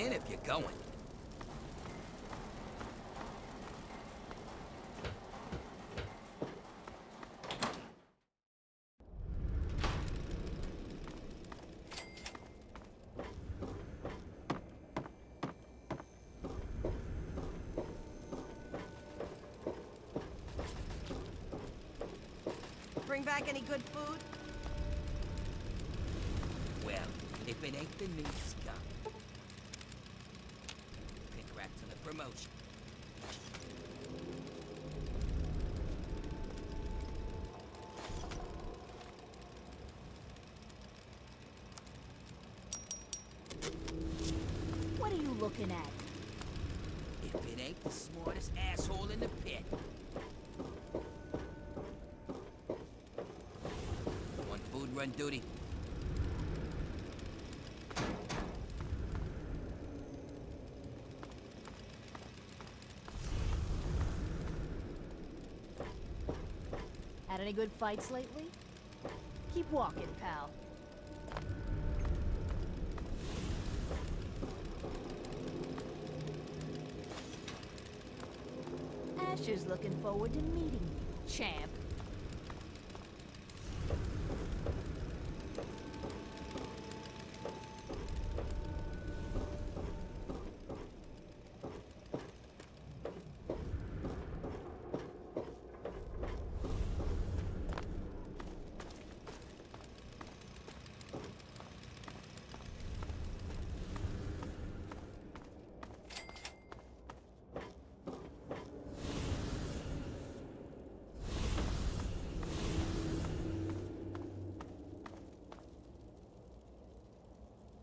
in if you're going. Bring back any good food? Well, if it ain't the new scum. Congrats on the promotion. What are you looking at? If it ain't the smartest asshole in the pit. On food run duty. Had any good fights lately? Keep walking, pal. Ashur's looking forward to meeting you, champ.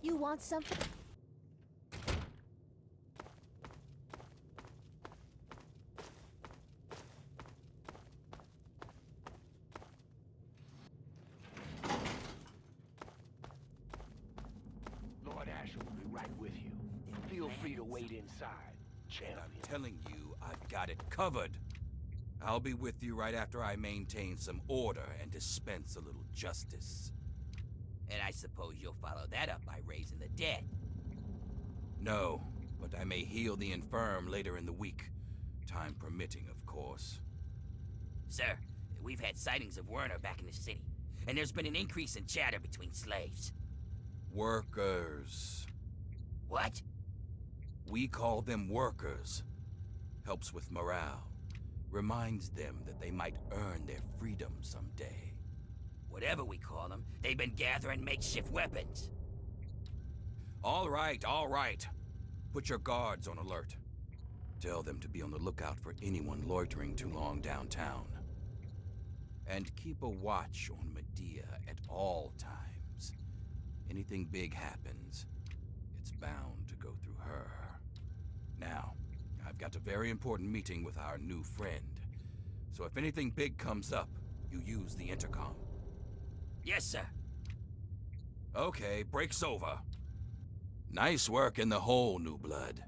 You want something? Lord Ashur will be right with you. Feel free to wait inside, champion. I'm telling you, I've got it covered. I'll be with you right after I maintain some order and dispense a little justice. And I suppose you'll follow that up by raising the dead. No, but I may heal the infirm later in the week. Time permitting, of course. Sir, we've had sightings of Wernher back in the city, and there's been an increase in chatter between slaves. Workers. What? We call them workers. Helps with morale. Reminds them that they might earn their freedom someday. Whatever we call them, they've been gathering makeshift weapons. All right, all right. Put your guards on alert. Tell them to be on the lookout for anyone loitering too long downtown. And keep a watch on Medea at all times. Anything big happens, it's bound to go through her. Now, I've got a very important meeting with our new friend. So if anything big comes up, you use the intercom. Yes, sir. Okay, break's over. Nice work in the hole, new blood.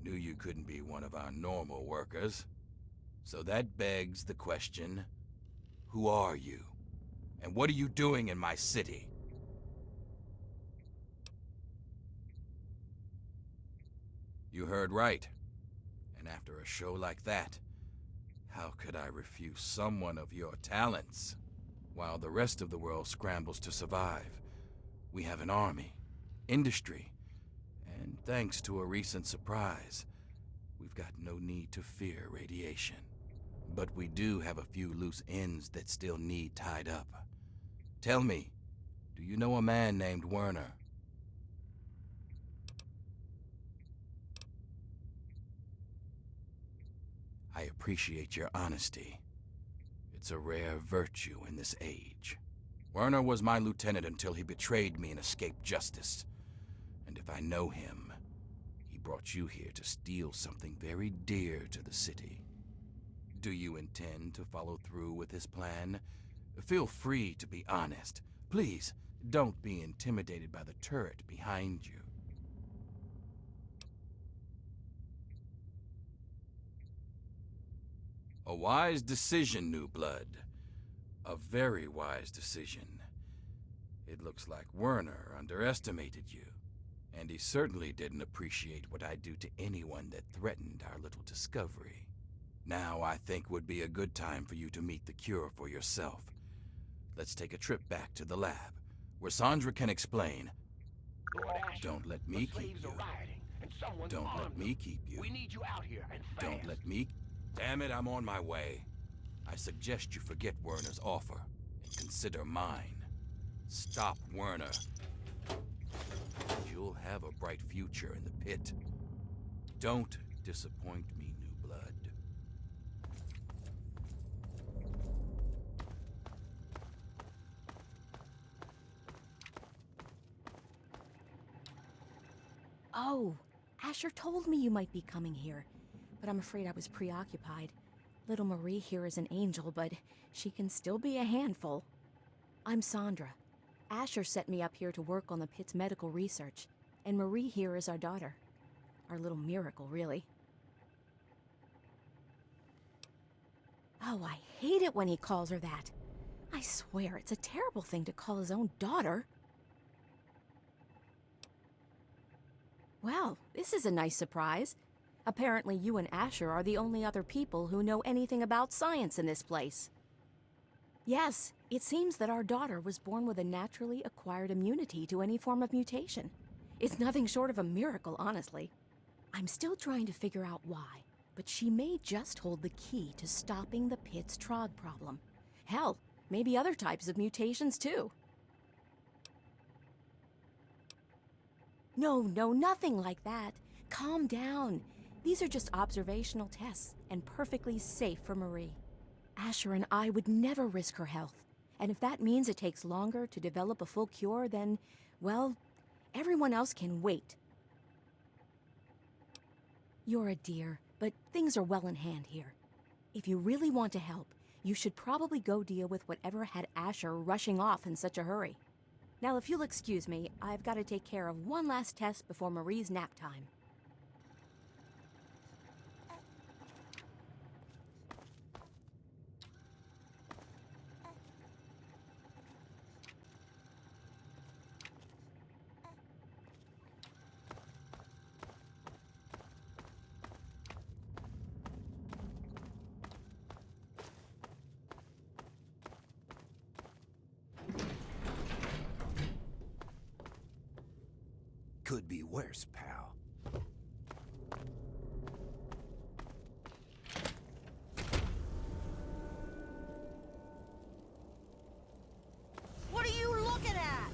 Knew you couldn't be one of our normal workers. So that begs the question, who are you? And what are you doing in my city? You heard right. And after a show like that, how could I refuse someone of your talents? While the rest of the world scrambles to survive, we have an army, industry, and thanks to a recent surprise, we've got no need to fear radiation. But we do have a few loose ends that still need tied up. Tell me, do you know a man named Wernher? I appreciate your honesty. It's a rare virtue in this age. Wernher was my lieutenant until he betrayed me and escaped justice. And if I know him, he brought you here to steal something very dear to the city. Do you intend to follow through with his plan? Feel free to be honest. Please, don't be intimidated by the turret behind you. A wise decision, new blood. A very wise decision. It looks like Wernher underestimated you. And he certainly didn't appreciate what I'd do to anyone that threatened our little discovery. Now I think would be a good time for you to meet the cure for yourself. Let's take a trip back to the lab, where Sandra can explain. Lord Ashur, Don't let the me keep slaves you. are rioting, and someone's Don't let armed me them. keep you. We need you out here, and fast. Don't let me... Damn it, I'm on my way. I suggest you forget Wernher's offer and consider mine. Stop Wernher. You'll have a bright future in the pit. Don't disappoint me, New Blood. Oh, Ashur told me you might be coming here, but I'm afraid I was preoccupied. Little Marie here is an angel, but she can still be a handful. I'm Sandra. Ashur sent me up here to work on the pit's medical research, and Marie here is our daughter. Our little miracle, really. Oh, I hate it when he calls her that. I swear, it's a terrible thing to call his own daughter. Well, this is a nice surprise. Apparently you and Ashur are the only other people who know anything about science in this place. Yes, it seems that our daughter was born with a naturally acquired immunity to any form of mutation. It's nothing short of a miracle, honestly. I'm still trying to figure out why, but she may just hold the key to stopping the pit's Trog problem. Hell, maybe other types of mutations too. No, nothing like that. Calm down. These are just observational tests and perfectly safe for Marie. Ashur and I would never risk her health. And if that means it takes longer to develop a full cure, then, well, everyone else can wait. You're a dear, but things are well in hand here. If you really want to help, you should probably go deal with whatever had Ashur rushing off in such a hurry. Now, if you'll excuse me, I've got to take care of one last test before Marie's nap time. Could be worse, pal. What are you looking at?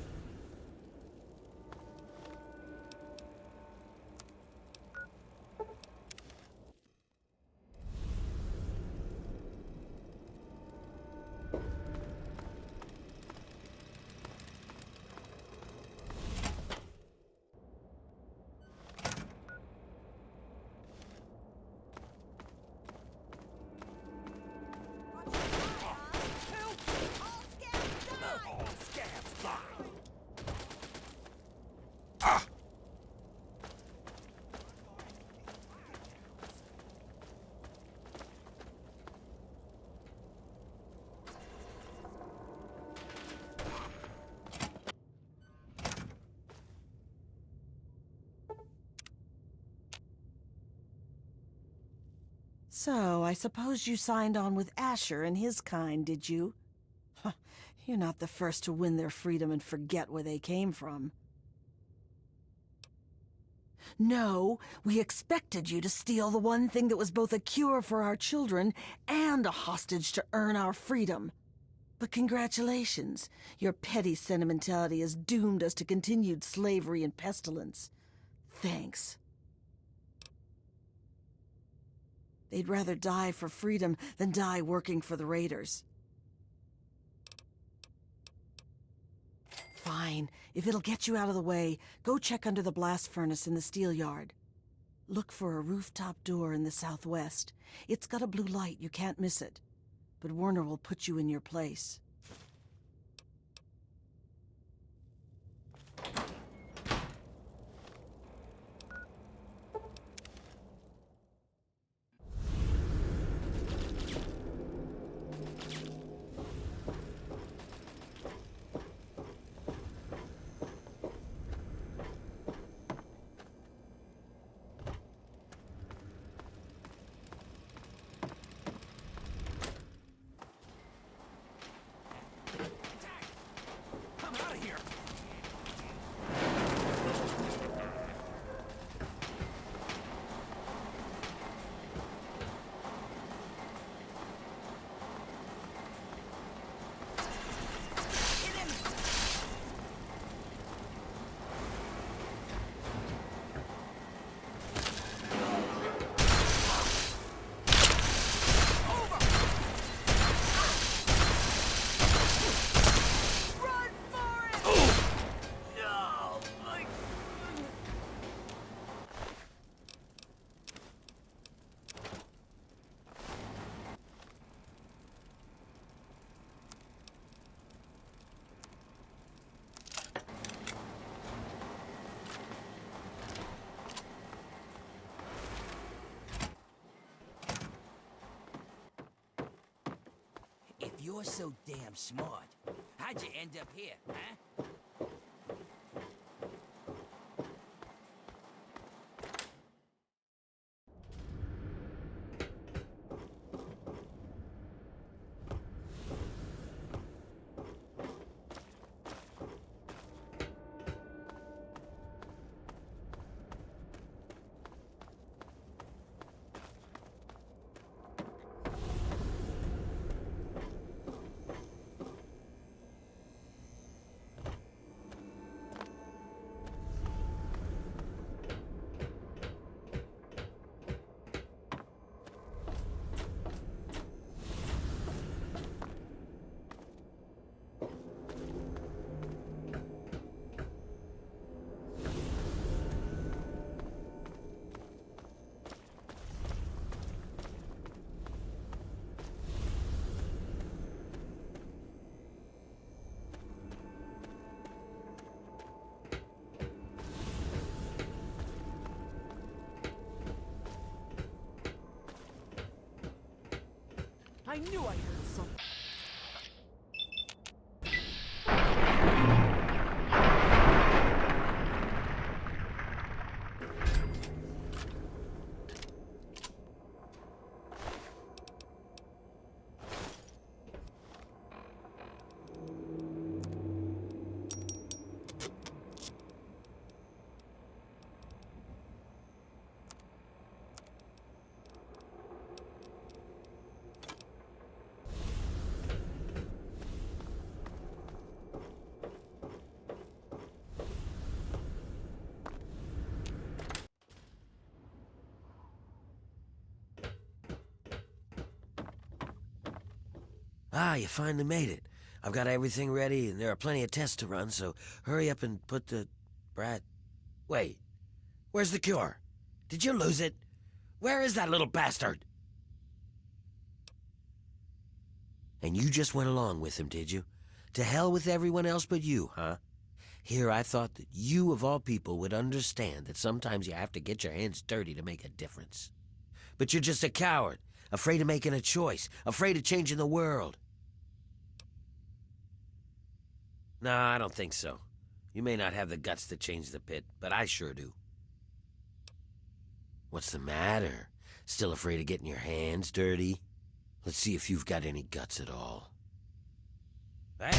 So, I suppose you signed on with Ashur and his kind, did you? Huh, you're not the first to win their freedom and forget where they came from. No, we expected you to steal the one thing that was both a cure for our children and a hostage to earn our freedom. But congratulations, your petty sentimentality has doomed us to continued slavery and pestilence. Thanks. They'd rather die for freedom than die working for the raiders. Fine. If it'll get you out of the way, go check under the blast furnace in the steel yard. Look for a rooftop door in the southwest. It's got a blue light, you can't miss it. But Wernher will put you in your place. you're so damn smart, how'd you end up here, huh? I knew I heard something. Ah, you finally made it. I've got everything ready, and there are plenty of tests to run, so hurry up and put the... Wait, where's the cure? Did you lose it? Where is that little bastard? And you just went along with him, did you? To hell with everyone else but you, huh? Here, I thought that you, of all people, would understand that sometimes you have to get your hands dirty to make a difference. But you're just a coward, afraid of making a choice, afraid of changing the world. No, I don't think so. You may not have the guts to change the pit, but I sure do. What's the matter? Still afraid of getting your hands dirty? Let's see if you've got any guts at all. Hey!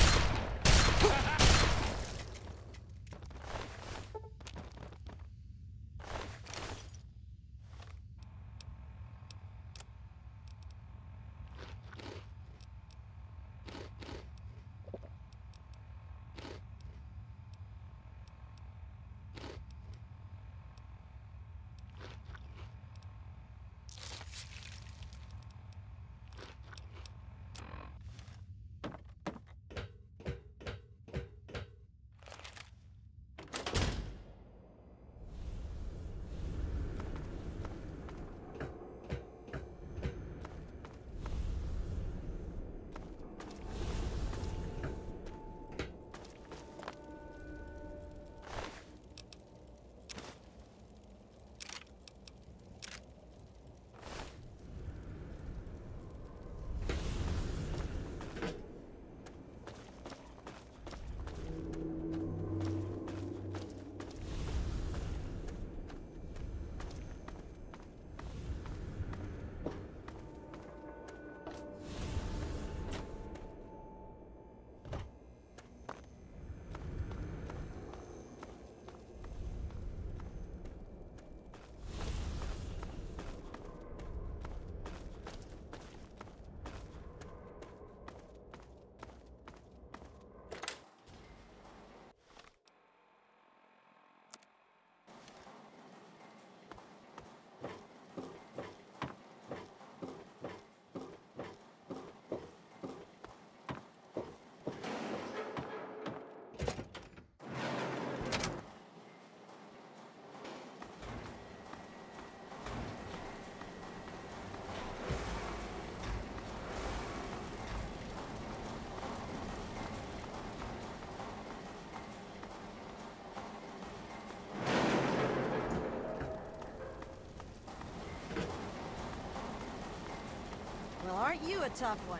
Well, aren't you a tough one?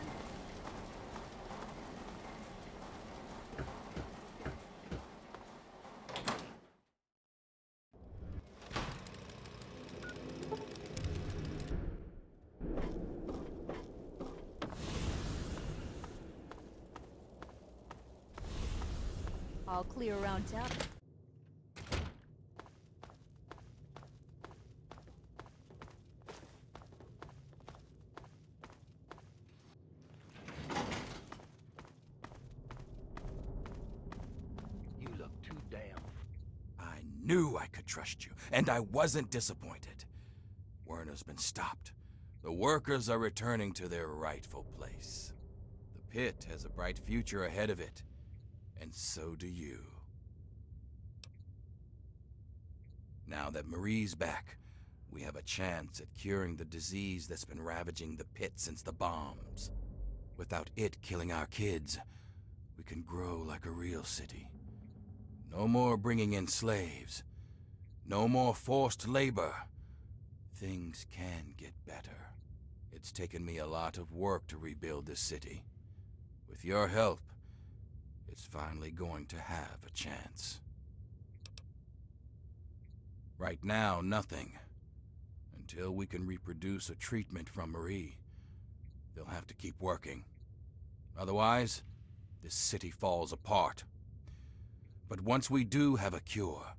All clear around town. You look too damn. I knew I could trust you, and I wasn't disappointed. Wernher's been stopped. The workers are returning to their rightful place. The pit has a bright future ahead of it, and so do you. Now that Marie's back, we have a chance at curing the disease that's been ravaging the pit since the bombs. Without it killing our kids, we can grow like a real city. No more bringing in slaves. No more forced labor. Things can get better. It's taken me a lot of work to rebuild this city. With your help, it's finally going to have a chance. Right now, nothing. Until we can reproduce a treatment from Marie, they'll have to keep working. Otherwise, this city falls apart. But once we do have a cure,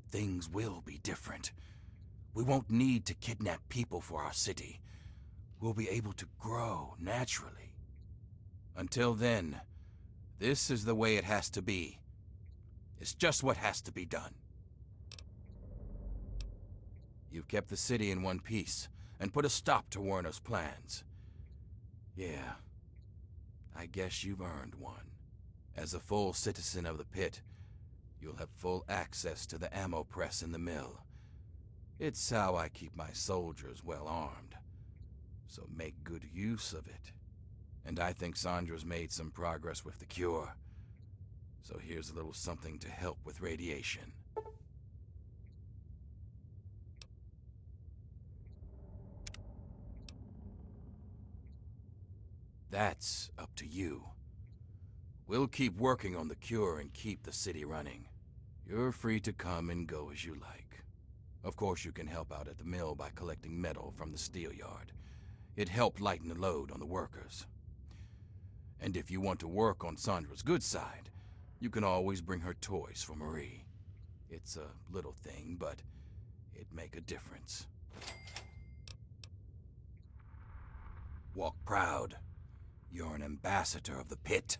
things will be different. We won't need to kidnap people for our city. We'll be able to grow naturally. Until then, this is the way it has to be. It's just what has to be done. You've kept the city in one piece and put a stop to Wernher's plans. Yeah, I guess you've earned one. As a full citizen of the pit, you'll have full access to the ammo press in the mill. It's how I keep my soldiers well armed. So make good use of it. And I think Sandra's made some progress with the cure. So here's a little something to help with radiation. That's up to you. We'll keep working on the cure and keep the city running. You're free to come and go as you like. Of course, you can help out at the mill by collecting metal from the steel yard. It helped lighten the load on the workers. And if you want to work on Sandra's good side, you can always bring her toys for Marie. It's a little thing, but it'd make a difference. Walk proud. You're an ambassador of the pit.